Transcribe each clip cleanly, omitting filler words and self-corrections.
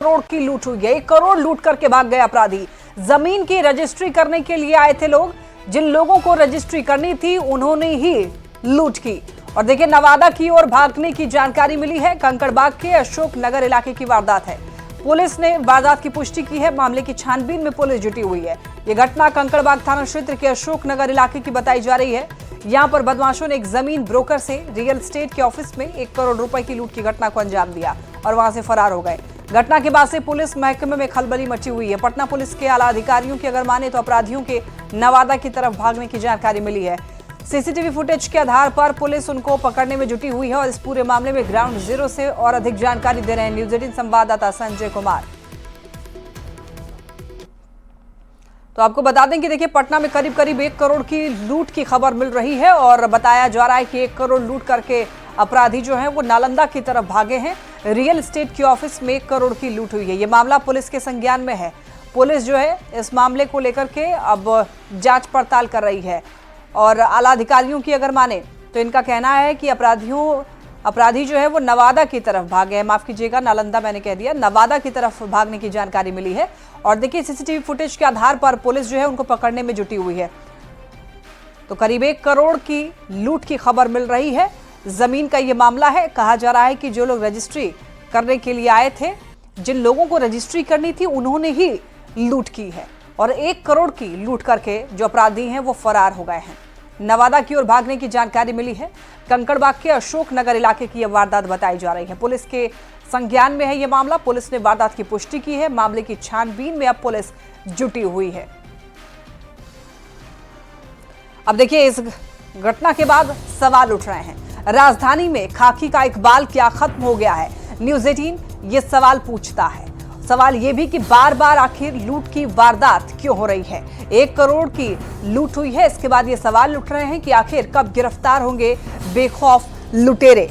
करोड़ की लूट हुई है। 1 करोड़ लूट करके भाग गए अपराधी। जमीन की रजिस्ट्री करने के लिए आए थे लोग। जिन लोगों को रजिस्ट्री करनी थी उन्होंने ही लूट की। और देखिए, नवादा की ओर भागने की जानकारी मिली है। कंकड़बाग के अशोक नगर इलाके की वारदात है। पुलिस ने वारदात की पुष्टि की है। मामले की छानबीन में पुलिस जुटी हुई है। यह घटना कंकड़बाग थाना क्षेत्र के अशोक नगर इलाके की बताई जा रही है। यहां पर बदमाशों ने एक जमीन ब्रोकर से रियल एस्टेट के ऑफिस में 1 करोड़ रुपए की लूट की घटना को अंजाम दिया और वहां से फरार हो गए। घटना के बाद से पुलिस महकमे में खलबली मची हुई है। पटना पुलिस के आला अधिकारियों की अगर माने तो अपराधियों के नवादा की तरफ भागने की जानकारी मिली है। सीसीटीवी फुटेज के आधार पर पुलिस उनको पकड़ने में जुटी हुई है और इस पूरे मामले में ग्राउंड जीरो से और अधिक जानकारी दे रहे हैं न्यूज 18 संवाददाता संजय कुमार। तो आपको बता दें कि देखिए, पटना में करीब करीब 1 करोड़ की लूट की खबर मिल रही है और बताया जा रहा है कि 1 करोड़ लूट करके अपराधी जो हैं वो नालंदा की तरफ भागे हैं। रियल एस्टेट के ऑफिस में 1 करोड़ की लूट हुई है। ये मामला पुलिस के संज्ञान में है। पुलिस जो है इस मामले को लेकर के अब जांच पड़ताल कर रही है और आला अधिकारियों की अगर माने तो इनका कहना है कि अपराधी जो है वो नवादा की तरफ भागे हैं। माफ कीजिएगा, नालंदा मैंने कह दिया, नवादा की तरफ भागने की जानकारी मिली है। और देखिए, सीसीटीवी फुटेज के आधार पर पुलिस जो है उनको पकड़ने में जुटी हुई है। तो करीब 1 करोड़ की लूट की खबर मिल रही है। जमीन का ये मामला है। कहा जा रहा है कि जो लोग रजिस्ट्री करने के लिए आए थे, जिन लोगों को रजिस्ट्री करनी थी उन्होंने ही लूट की है और 1 करोड़ की लूट करके जो अपराधी हैं वो फरार हो गए हैं। नवादा की ओर भागने की जानकारी मिली है। कंकड़बाग के अशोक नगर इलाके की यह वारदात बताई जा रही है। पुलिस के संज्ञान में है यह मामला। पुलिस ने वारदात की पुष्टि की है। मामले की छानबीन में अब पुलिस जुटी हुई है। अब देखिए, इस घटना के बाद सवाल उठ रहे हैं। राजधानी में खाकी का इकबाल क्या खत्म हो गया है? न्यूज 18 ये सवाल पूछता है। सवाल ये भी कि बार बार आखिर लूट की वारदात क्यों हो रही है? 1 करोड़ की लूट हुई है। इसके बाद ये सवाल उठ रहे हैं कि आखिर कब गिरफ्तार होंगे बेखौफ लुटेरे?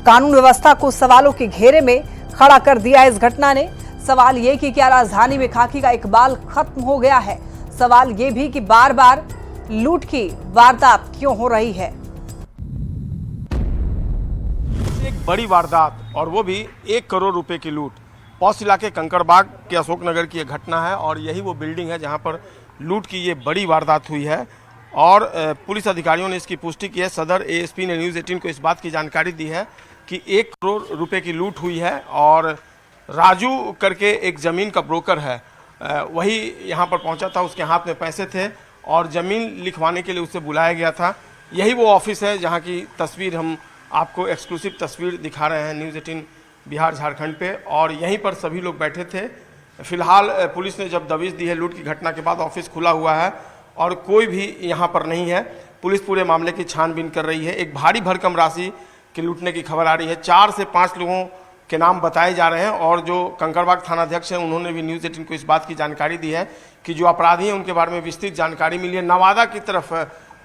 कानून व्यवस्था को सवालों के घेरे में खड़ा कर दिया इस घटना ने। सवाल ये कि क्या राजधानी में खाकी का इकबाल खत्म हो गया है? सवाल ये भी कि बार बार लूट की वारदात क्यों हो रही है? एक बड़ी वारदात और वो भी 1 करोड़ रुपए की लूट। पौष इलाके कंकड़बाग के अशोक नगर की एक घटना है और यही वो बिल्डिंग है जहां पर लूट की ये बड़ी वारदात हुई है और पुलिस अधिकारियों ने इसकी पुष्टि की है। सदर एएसपी ने न्यूज़ 18 को इस बात की जानकारी दी है कि 1 करोड़ रुपए की लूट हुई है और राजू करके एक ज़मीन का ब्रोकर है, वही यहाँ पर पहुँचा था। उसके हाथ में पैसे थे और ज़मीन लिखवाने के लिए उसे बुलाया गया था। यही वो ऑफिस है जहाँ की तस्वीर हम आपको एक्सक्लूसिव तस्वीर दिखा रहे हैं न्यूज़ 18 बिहार झारखंड पे, और यहीं पर सभी लोग बैठे थे। फिलहाल पुलिस ने जब दबिश दी है लूट की घटना के बाद ऑफिस खुला हुआ है और कोई भी यहाँ पर नहीं है। पुलिस पूरे मामले की छानबीन कर रही है। एक भारी भरकम राशि के लूटने की खबर आ रही है। 4 से 5 लोगों के नाम बताए जा रहे हैं और जो कंकड़बाग थानाध्यक्ष हैं उन्होंने भी न्यूज़ 18 को इस बात की जानकारी दी है कि जो अपराधी हैं उनके बारे में विस्तृत जानकारी मिली है। नवादा की तरफ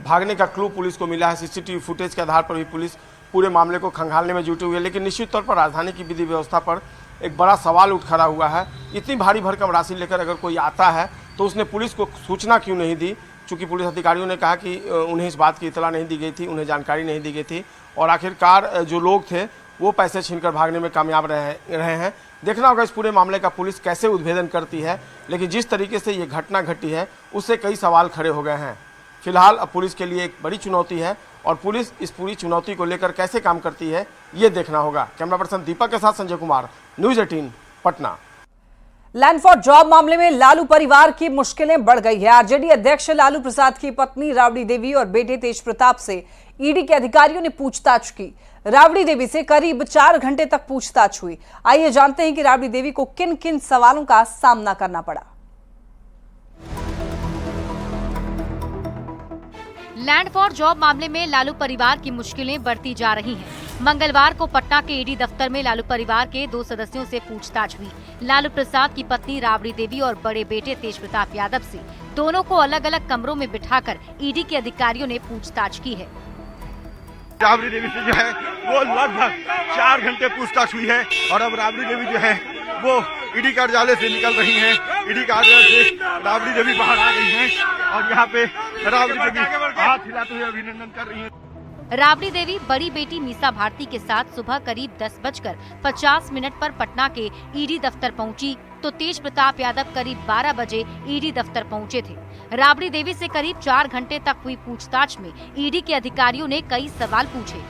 भागने का क्लू पुलिस को मिला है। सीसीटीवी फुटेज के आधार पर भी पुलिस पूरे मामले को खंगालने में जुटी हुई है। लेकिन निश्चित तौर पर राजधानी की विधि व्यवस्था पर एक बड़ा सवाल उठ खड़ा हुआ है। इतनी भारी भरकम राशि लेकर अगर कोई आता है तो उसने पुलिस को सूचना क्यों नहीं दी? चूँकि पुलिस अधिकारियों ने कहा कि उन्हें इस बात की इतला नहीं दी गई थी, उन्हें जानकारी नहीं दी गई थी और आखिरकार जो लोग थे वो पैसे छीनकर भागने में कामयाब रहे हैं। देखना होगा इस पूरे मामले का पुलिस कैसे उद्भेदन करती है। लेकिन जिस तरीके से ये घटना घटी है उससे कई सवाल खड़े हो गए हैं। फिलहाल अब पुलिस के लिए एक बड़ी चुनौती है और पुलिस इस पूरी चुनौती को लेकर कैसे काम करती है ये देखना होगा। कैमरा पर्सन दीपक के साथ Sanjay Kumar, news 18 Patna. Land for job मामले में लालू परिवार की मुश्किलें बढ़ गई है। आरजेडी अध्यक्ष लालू प्रसाद की पत्नी राबड़ी देवी और बेटे तेज प्रताप से ईडी के अधिकारियों ने पूछताछ की। राबड़ी देवी से करीब 4 घंटे तक पूछताछ हुई। आइए जानते हैं कि राबड़ी देवी को किन किन सवालों का सामना करना पड़ा। लैंड फॉर जॉब मामले में लालू परिवार की मुश्किलें बढ़ती जा रही हैं। मंगलवार को पटना के ईडी दफ्तर में लालू परिवार के 2 सदस्यों से पूछताछ हुई। लालू प्रसाद की पत्नी राबड़ी देवी और बड़े बेटे तेज प्रताप यादव से दोनों को अलग अलग कमरों में बिठाकर ईडी के अधिकारियों ने पूछताछ की है। राबड़ी देवी से जो है वो लगभग 4 घंटे पूछताछ हुई है और अब राबड़ी देवी जो है वो ईडी कार्यालय से निकल रही हैं। ईडी कार्यालय से राबड़ी देवी बाहर आ गई हैं और यहाँ पे राबड़ी देवी हाथ हिलाते हुए अभिनंदन कर रही हैं। राबड़ी देवी बड़ी बेटी मीसा भारती के साथ सुबह करीब 10:50 पर पटना के ईडी दफ्तर पहुंची, तो तेज प्रताप यादव करीब 12 बजे ईडी दफ्तर पहुंचे थे। राबड़ी देवी से करीब 4 घंटे तक हुई पूछताछ में ईडी के अधिकारियों ने कई सवाल पूछे।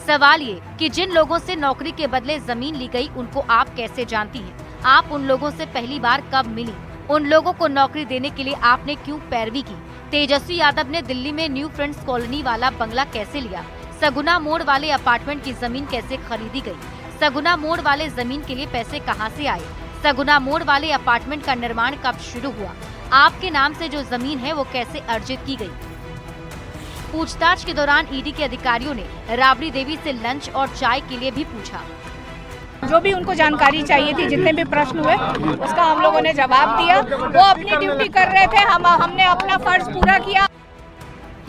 सवाल ये कि जिन लोगों से नौकरी के बदले जमीन ली गई, उनको आप कैसे जानती हैं? आप उन लोगों से पहली बार कब मिली? उन लोगों को नौकरी देने के लिए आपने क्यों पैरवी की? तेजस्वी यादव ने दिल्ली में न्यू फ्रेंड्स कॉलोनी वाला बंगला कैसे लिया? सगुना मोड़ वाले अपार्टमेंट की जमीन कैसे खरीदी गई? सगुना मोड़ वाले जमीन के लिए पैसे कहां से आए? सगुना मोड़ वाले अपार्टमेंट का निर्माण कब शुरू हुआ? आपके नाम से जो जमीन है वो कैसे अर्जित की गई? पूछताछ के दौरान ईडी के अधिकारियों ने राबड़ी देवी से लंच और चाय के लिए भी पूछा। जो भी उनको जानकारी चाहिए थी, जितने भी प्रश्न हुए, उसका हम लोगों ने जवाब दिया। वो अपनी ड्यूटी कर रहे थे, हमने अपना फर्ज पूरा किया।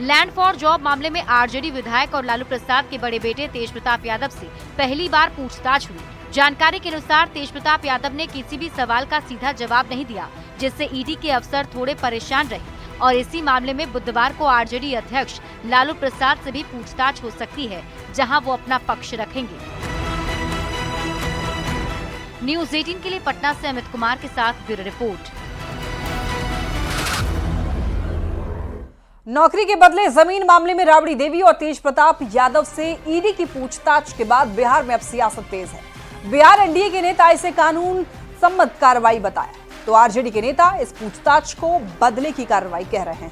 लैंड फॉर जॉब मामले में आरजेडी विधायक और लालू प्रसाद के बड़े बेटे तेज प्रताप यादव से पहली बार पूछताछ हुई। जानकारी के अनुसार तेज प्रताप यादव ने किसी भी सवाल का सीधा जवाब नहीं दिया, जिससे ईडी के अफसर थोड़े परेशान रहे और इसी मामले में बुधवार को आरजेडी अध्यक्ष लालू प्रसाद से भी पूछताछ हो सकती है, जहां वो अपना पक्ष रखेंगे। न्यूज़ 18 के लिए पटना से अमित कुमार के साथ ब्यूरो रिपोर्ट। नौकरी के बदले जमीन मामले में राबड़ी देवी और तेज प्रताप यादव से ईडी की पूछताछ के बाद बिहार में अब सियासत तेज है। बिहार एनडीए के नेता इसे कानून सम्मत कार्रवाई बताया, तो आरजेडी के नेता इस पूछताछ को बदले की कार्रवाई कह रहे हैं।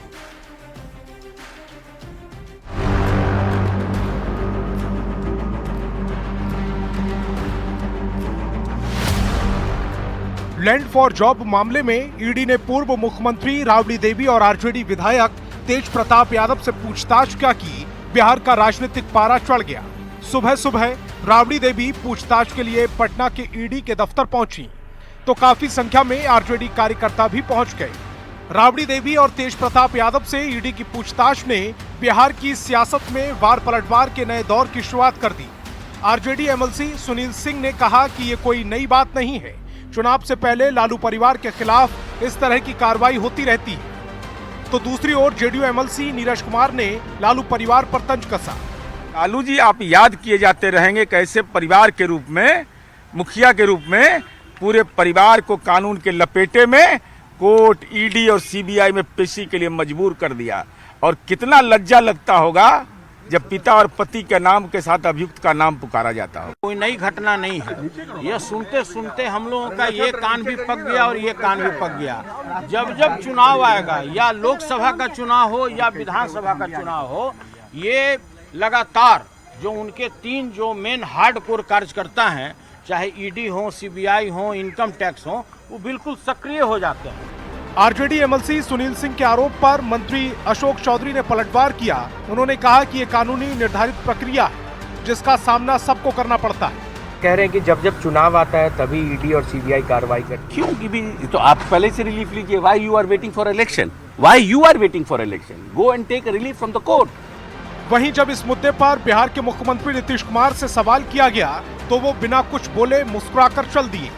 लैंड फॉर जॉब मामले में ईडी ने पूर्व मुख्यमंत्री राबड़ी देवी और आरजेडी विधायक तेज प्रताप यादव से पूछताछ क्या की, बिहार का राजनीतिक पारा चढ़ गया। सुबह सुबह राबड़ी देवी पूछताछ के लिए पटना के ईडी के दफ्तर पहुंची, तो काफी संख्या में आरजेडी कार्यकर्ता भी पहुंच गए। राबड़ी देवी और तेज प्रताप यादव से ईडी की पूछताछ ने बिहार की सियासत में वार पलटवार के नए दौर की शुरुआत कर दी। आरजेडी एमएलसी सुनील सिंह ने कहा कि ये कोई नई बात नहीं है, चुनाव से पहले लालू परिवार के खिलाफ इस तरह की कार्रवाई होती रहती है। तो दूसरी ओर जेडीयू एमएलसी नीरज कुमार ने लालू परिवार पर तंज कसा। लालू जी, आप याद किए जाते रहेंगे कैसे परिवार के रूप में, मुखिया के रूप में पूरे परिवार को कानून के लपेटे में कोर्ट, ईडी और सीबीआई में पेशी के लिए मजबूर कर दिया। और कितना लज्जा लगता होगा जब पिता और पति के नाम के साथ अभियुक्त का नाम पुकारा जाता हो। कोई नई घटना नहीं है, ये सुनते सुनते हम लोगों का ये कान भी पक गया और ये कान भी पक गया। जब जब चुनाव आएगा, या लोकसभा का चुनाव हो या विधानसभा का चुनाव हो, ये लगातार जो उनके 3 जो मेन हार्डकोर कार्यकर्ता हैं, चाहे ईडी हो, सीबीआई हो, इनकम टैक्स हो, वो बिल्कुल सक्रिय हो जाते हैं। आरजेडी एमएलसी सुनील सिंह के आरोप पर मंत्री अशोक चौधरी ने पलटवार किया। उन्होंने कहा कि ये कानूनी निर्धारित प्रक्रिया है, जिसका सामना सबको करना पड़ता है। कह रहे हैं कि जब जब चुनाव आता है तभी ईडी और सीबीआई कार्रवाई करती है। क्यों भी तो आप पहले से रिलीफ लीजिए। Why you are waiting for election? Why you are waiting for election? Go and take relief from the court. वहीं जब इस मुद्दे पर बिहार के मुख्यमंत्री नीतीश कुमार से सवाल किया गया, तो वो बिना कुछ बोले मुस्कुराकर चल दिए।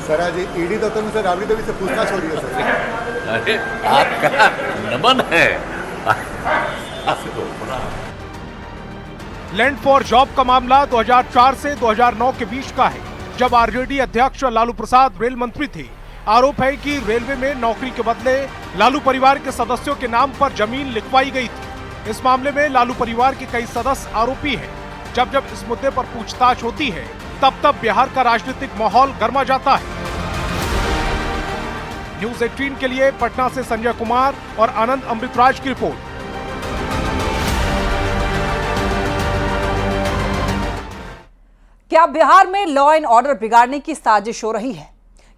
सर, आज ईडी दफ्तर से राबड़ी देवी से पूछताछ हो रही है सर। अरे आपका नमन है। लैंड फॉर जॉब का मामला 2004 से 2009 के बीच का है, जब आरजेडी अध्यक्ष लालू प्रसाद रेल मंत्री थे। आरोप है कि रेलवे में नौकरी के बदले लालू परिवार के सदस्यों के नाम पर जमीन लिखवाई गई थी। इस मामले में लालू परिवार के कई सदस्य आरोपी हैं। जब जब इस मुद्दे पर पूछताछ होती है, तब तब बिहार का राजनीतिक माहौल गर्मा जाता है। न्यूज़ 18 के लिए पटना से संजय कुमार और आनंद अमृतराज की रिपोर्ट। क्या बिहार में लॉ एंड ऑर्डर बिगाड़ने की साजिश हो रही है?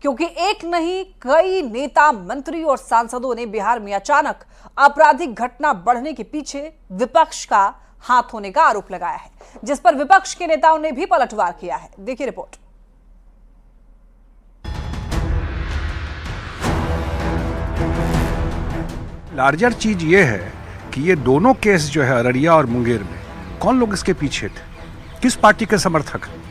क्योंकि एक नहीं कई नेता, मंत्री और सांसदों ने बिहार में अचानक आपराधिक घटना बढ़ने के पीछे विपक्ष का हाथ होने का आरोप लगाया है, जिस पर विपक्ष के नेताओं ने भी पलटवार किया है। देखिए रिपोर्ट। लार्जर चीज ये है कि ये दोनों केस जो है अररिया और मुंगेर में, कौन लोग इसके पीछे थे, किस पार्टी के समर्थक हैं,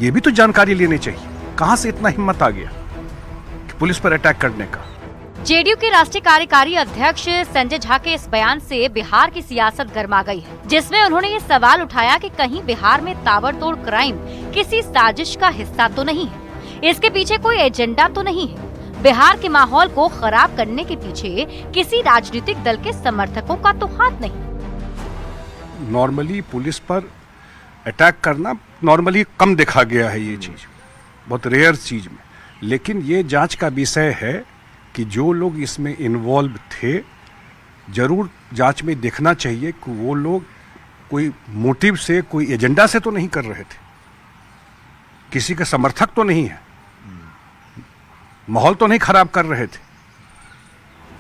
ये भी तो जानकारी लेनी चाहिए। कहां से इतना हिम्मत आ गया कि पुलिस पर अटैक करने का? जेडीयू के राष्ट्रीय कार्यकारी अध्यक्ष संजय झा के इस बयान से बिहार की सियासत गर्मा गई है, जिसमें उन्होंने ये सवाल उठाया कि कहीं बिहार में ताबड़तोड़ क्राइम किसी साजिश का हिस्सा तो नहीं है, इसके पीछे कोई एजेंडा तो नहीं है। बिहार के माहौल को खराब करने के पीछे किसी राजनीतिक दल के समर्थकों का तो हाथ नहीं। नॉर्मली पुलिस पर अटैक करना नॉर्मली कम देखा गया है, ये चीज बहुत रेयर चीज में, लेकिन ये जांच का विषय है कि जो लोग इसमें इन्वॉल्व थे, जरूर जांच में देखना चाहिए कि वो लोग कोई मोटिव से, कोई एजेंडा से तो नहीं कर रहे थे, किसी के समर्थक तो नहीं है, माहौल तो नहीं खराब कर रहे थे।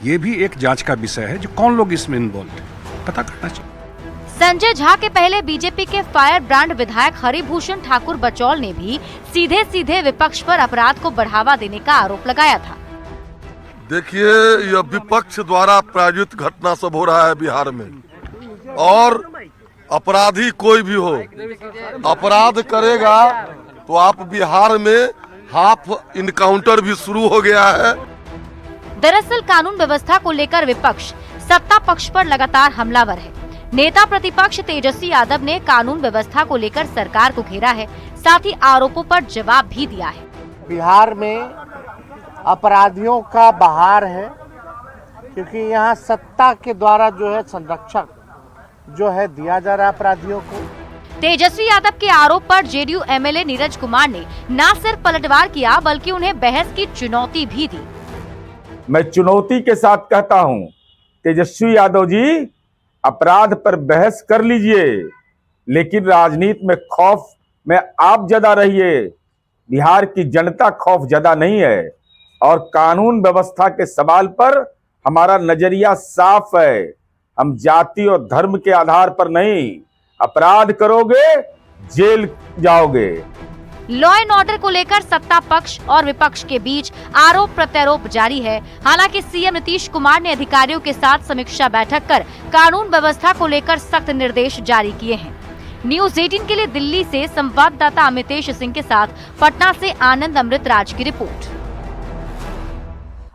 ये भी एक जांच का विषय है, जो कौन लोग इसमें इन्वॉल्व थे पता करना चाहिए। संजय झा के पहले बीजेपी के फायर ब्रांड विधायक हरिभूषण ठाकुर बचौल ने भी सीधे सीधे विपक्ष पर अपराध को बढ़ावा देने का आरोप लगाया था। देखिए, यह विपक्ष द्वारा प्रायोजित घटना सब हो रहा है बिहार में, और अपराधी कोई भी हो, अपराध करेगा तो आप बिहार में हाफ इनकाउंटर भी शुरू हो गया है। दरअसल कानून व्यवस्था को लेकर विपक्ष सत्ता पक्ष पर लगातार हमलावर है। नेता प्रतिपक्ष तेजस्वी यादव ने कानून व्यवस्था को लेकर सरकार को घेरा है, साथ ही आरोपों पर जवाब भी दिया है। बिहार में अपराधियों का बहार है, क्योंकि यहाँ सत्ता के द्वारा जो है संरक्षक जो है दिया जा रहा है अपराधियों को। तेजस्वी यादव के आरोप पर जेडीयू एमएलए नीरज कुमार ने न सिर्फ पलटवार किया, बल्कि उन्हें बहस की चुनौती भी दी। मैं चुनौती के साथ कहता हूं, तेजस्वी यादव जी, अपराध पर बहस कर लीजिए, लेकिन राजनीति में खौफ में आप ज्यादा रहिए। बिहार की जनता खौफ ज्यादा नहीं है, और कानून व्यवस्था के सवाल पर हमारा नजरिया साफ है। हम जाति और धर्म के आधार पर नहीं, अपराध करोगे जेल जाओगे। लॉ एंड ऑर्डर को लेकर सत्ता पक्ष और विपक्ष के बीच आरोप प्रत्यारोप जारी है। हालांकि सीएम नीतीश कुमार ने अधिकारियों के साथ समीक्षा बैठक कर कानून व्यवस्था को लेकर सख्त निर्देश जारी किए हैं। न्यूज 18 के लिए दिल्ली से संवाददाता अमितेश सिंह के साथ पटना से आनंद अमृतराज की रिपोर्ट।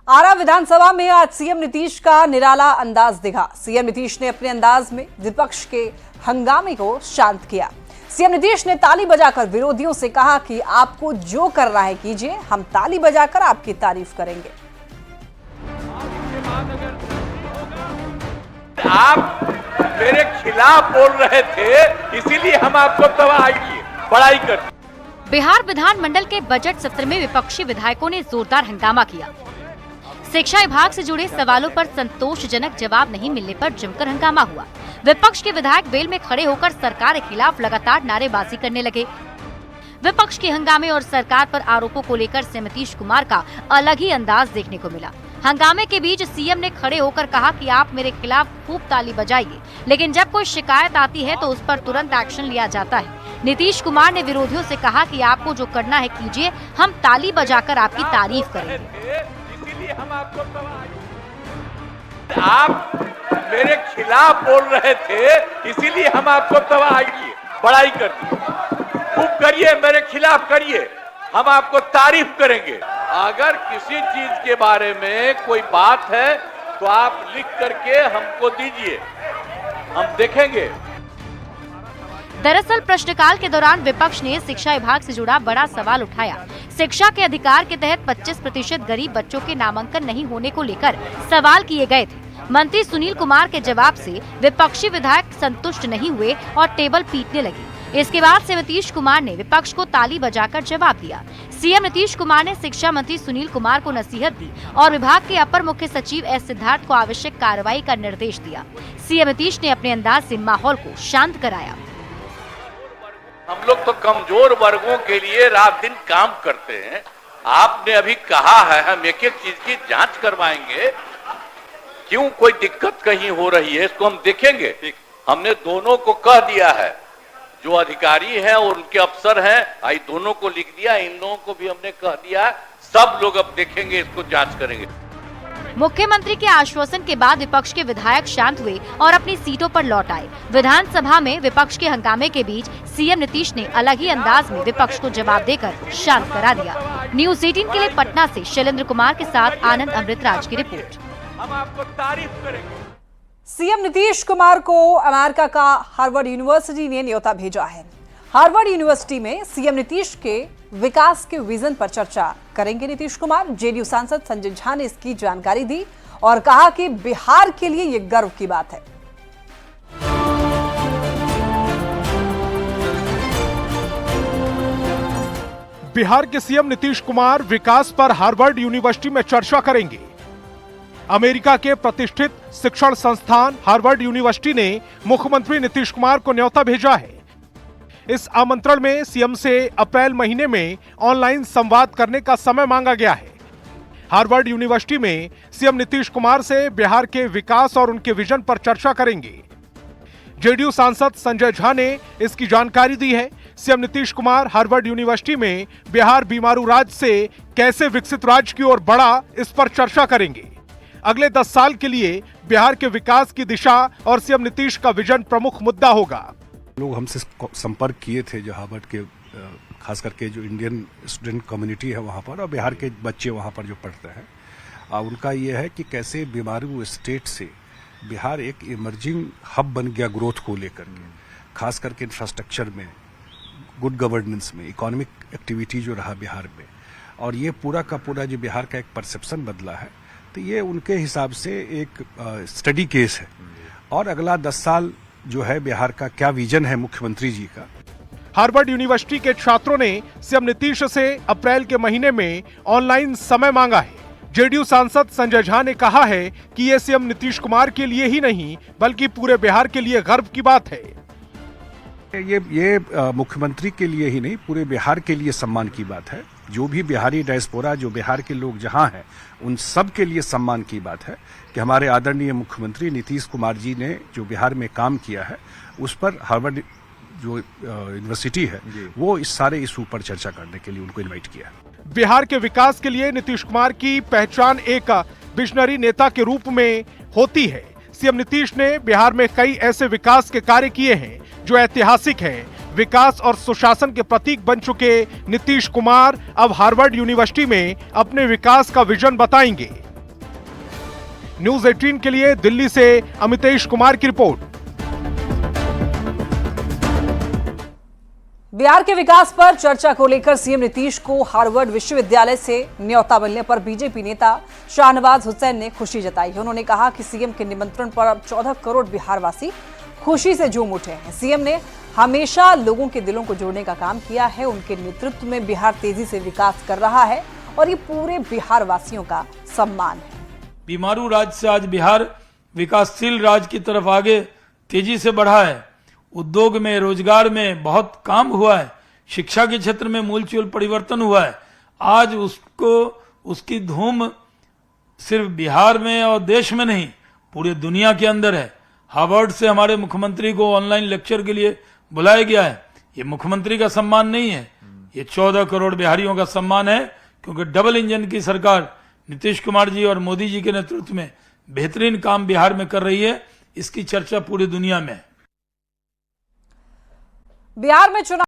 आरा विधानसभा में आज सीएम नीतीश का निराला अंदाज दिखा। सीएम नीतीश ने अपने अंदाज में विपक्ष के हंगामे को शांत किया। सीएम नीतीश ने ताली बजाकर विरोधियों से कहा कि आपको जो करना है कीजिए, हम ताली बजाकर आपकी तारीफ करेंगे। आप मेरे खिलाफ बोल रहे थे, इसीलिए हम आपको तबाह किए, बड़ाई कर। बिहार विधानमंडल के बजट सत्र में विपक्षी विधायकों ने जोरदार हंगामा किया। शिक्षा विभाग से जुड़े सवालों पर संतोषजनक जवाब नहीं मिलने पर जमकर हंगामा हुआ। विपक्ष के विधायक वेल में खड़े होकर सरकार के खिलाफ लगातार नारेबाजी करने लगे। विपक्ष के हंगामे और सरकार पर आरोपों को लेकर सीएम नीतीश कुमार का अलग ही अंदाज देखने को मिला। हंगामे के बीच सीएम ने खड़े होकर कहा कि आप मेरे खिलाफ खूब ताली बजाइए, लेकिन जब कोई शिकायत आती है तो उस पर तुरंत एक्शन लिया जाता है। नीतीश कुमार ने विरोधियों से कहा कि आपको जो करना है कीजिए, हम ताली बजाकर आपकी तारीफ करेंगे। हम आपको आप मेरे खिलाफ बोल रहे थे, इसीलिए हम आपको तबाह किए, बड़ाई कर दी। खूब करिए, मेरे खिलाफ करिए, हम आपको तारीफ करेंगे। अगर किसी चीज के बारे में कोई बात है तो आप लिख करके हमको दीजिए, हम देखेंगे। दरअसल प्रश्नकाल के दौरान विपक्ष ने शिक्षा विभाग से जुड़ा बड़ा सवाल उठाया। शिक्षा के अधिकार के तहत 25% गरीब बच्चों के नामांकन नहीं होने को लेकर सवाल किए गए थे। मंत्री सुनील कुमार के जवाब से विपक्षी विधायक संतुष्ट नहीं हुए और टेबल पीटने लगे। इसके बाद से नीतीश कुमार ने विपक्ष को ताली बजाकर जवाब दिया। सीएम नीतीश कुमार ने शिक्षा मंत्री सुनील कुमार को नसीहत दी और विभाग के अपर मुख्य सचिव एस सिद्धार्थ को आवश्यक कार्रवाई का निर्देश दिया। सीएम नीतीश ने अपने अंदाज से माहौल को शांत कराया। हम लोग तो कमजोर वर्गों के लिए रात दिन काम करते हैं। आपने अभी कहा है हम एक एक चीज की जांच करवाएंगे, क्यों कोई दिक्कत कहीं हो रही है इसको हम देखेंगे। हमने दोनों को कह दिया है, जो अधिकारी हैं और उनके अफसर हैं, आई दोनों को लिख दिया, इन लोगों को भी हमने कह दिया, सब लोग अब देखेंगे, इसको जांच करेंगे। मुख्यमंत्री के आश्वासन के बाद विपक्ष के विधायक शांत हुए और अपनी सीटों पर लौट आए। विधानसभा में विपक्ष के हंगामे के बीच सीएम नीतीश ने अलग ही अंदाज में विपक्ष को जवाब देकर शांत करा दिया। न्यूज़ 18 के लिए पटना से शैलेंद्र कुमार के साथ आनंद अमृतराज की रिपोर्ट। हम आपको तारीफ करेंगे। सीएम नीतीश कुमार को अमेरिका का हार्वर्ड यूनिवर्सिटी ने न्योता भेजा है। हार्वर्ड यूनिवर्सिटी में सीएम नीतीश के विकास के विजन पर चर्चा करेंगे नीतीश कुमार। जेडीयू सांसद संजय झा ने इसकी जानकारी दी और कहा कि बिहार के लिए ये गर्व की बात है। बिहार के सीएम नीतीश कुमार विकास पर हार्वर्ड यूनिवर्सिटी में चर्चा करेंगे। अमेरिका के प्रतिष्ठित शिक्षण संस्थान हार्वर्ड यूनिवर्सिटी ने मुख्यमंत्री नीतीश कुमार को न्योता भेजा है। इस आमंत्रण में सीएम से अप्रैल महीने में ऑनलाइन संवाद करने का समय मांगा गया है। हार्वर्ड यूनिवर्सिटी में सीएम नीतीश कुमार से बिहार के विकास और उनके विजन पर चर्चा करेंगे। जेडीयू सांसद संजय झा ने इसकी जानकारी दी है। CM Nitish Kumar Harvard university में बिहार बीमारू राज्य से कैसे विकसित राज्य की ओर बढ़ा, इस पर चर्चा करेंगे। अगले 10 साल के लिए बिहार के विकास की दिशा और सीएम नीतीश का विजन प्रमुख मुद्दा होगा। लोग हमसे संपर्क किए थे जो हार्वर्ड के खास करके जो इंडियन स्टूडेंट कम्युनिटी है वहाँ पर और बिहार के बच्चे वहाँ पर जो पढ़ते हैं, उनका ये है कि कैसे बीमारू स्टेट से बिहार एक इमर्जिंग हब बन गया ग्रोथ को लेकर के, खास करके इंफ्रास्ट्रक्चर में, गुड गवर्नेंस में, इकोनॉमिक एक्टिविटी जो रहा बिहार में, और ये पूरा का पूरा जो बिहार का एक परसेप्शन बदला है, तो ये उनके हिसाब से एक स्टडी केस है। और अगला 10 साल जो है बिहार का क्या विजन है मुख्यमंत्री जी का। हार्वर्ड यूनिवर्सिटी के छात्रों ने सीएम नीतीश से अप्रैल के महीने में ऑनलाइन समय मांगा है। जेडीयू सांसद संजय झा ने कहा है कि ये सीएम नीतीश कुमार के लिए ही नहीं बल्कि पूरे बिहार के लिए गर्व की बात है। ये मुख्यमंत्री के लिए ही नहीं पूरे बिहार के लिए सम्मान की बात है। जो भी बिहारी डायस्पोरा, जो बिहार के लोग जहां हैं, उन सब के लिए सम्मान की बात है कि हमारे आदरणीय मुख्यमंत्री नीतीश कुमार जी ने जो बिहार में काम किया है उस पर हार्वर्ड जो यूनिवर्सिटी है वो इस सारे इशू पर चर्चा करने के लिए उनको इनवाइट किया है। बिहार के विकास के लिए नीतीश कुमार की पहचान एक विजनरी नेता के रूप में होती है। सीएम नीतीश ने बिहार में कई ऐसे विकास के कार्य किए हैं जो ऐतिहासिक हैं। विकास और सुशासन के प्रतीक बन चुके नीतीश कुमार अब हार्वर्ड यूनिवर्सिटी में अपने विकास का विजन बताएंगे। न्यूज़ 18 के लिए दिल्ली से अमितेश कुमार की रिपोर्ट। बिहार के विकास पर चर्चा को लेकर सीएम नीतीश को हार्वर्ड विश्वविद्यालय से न्योता मिलने पर बीजेपी नेता शाहनवाज हुसैन ने खुशी जताई। उन्होंने कहा कि सीएम के निमंत्रण पर अब 14 करोड़ बिहारवासी खुशी से झूम उठे हैं। सीएम ने हमेशा लोगों के दिलों को जोड़ने का काम किया है। उनके नेतृत्व में बिहार तेजी से विकास कर रहा है और ये पूरे बिहार वासियों का सम्मान है। बीमारू राज्य से आज बिहार विकासशील राज्य की तरफ आगे तेजी से बढ़ा है। उद्योग में, रोजगार में बहुत काम हुआ है। शिक्षा के क्षेत्र में मूलचूल परिवर्तन हुआ है। आज उसकी धूम सिर्फ बिहार में और देश में नहीं पूरे दुनिया के अंदर है। हार्वर्ड से हमारे मुख्यमंत्री को ऑनलाइन लेक्चर के लिए बुलाया गया है। ये मुख्यमंत्री का सम्मान नहीं है, ये 14 करोड़ बिहारियों का सम्मान है, क्योंकि डबल इंजन की सरकार नीतीश कुमार जी और मोदी जी के नेतृत्व में बेहतरीन काम बिहार में कर रही है। इसकी चर्चा पूरी दुनिया में है। बिहार में चुनाव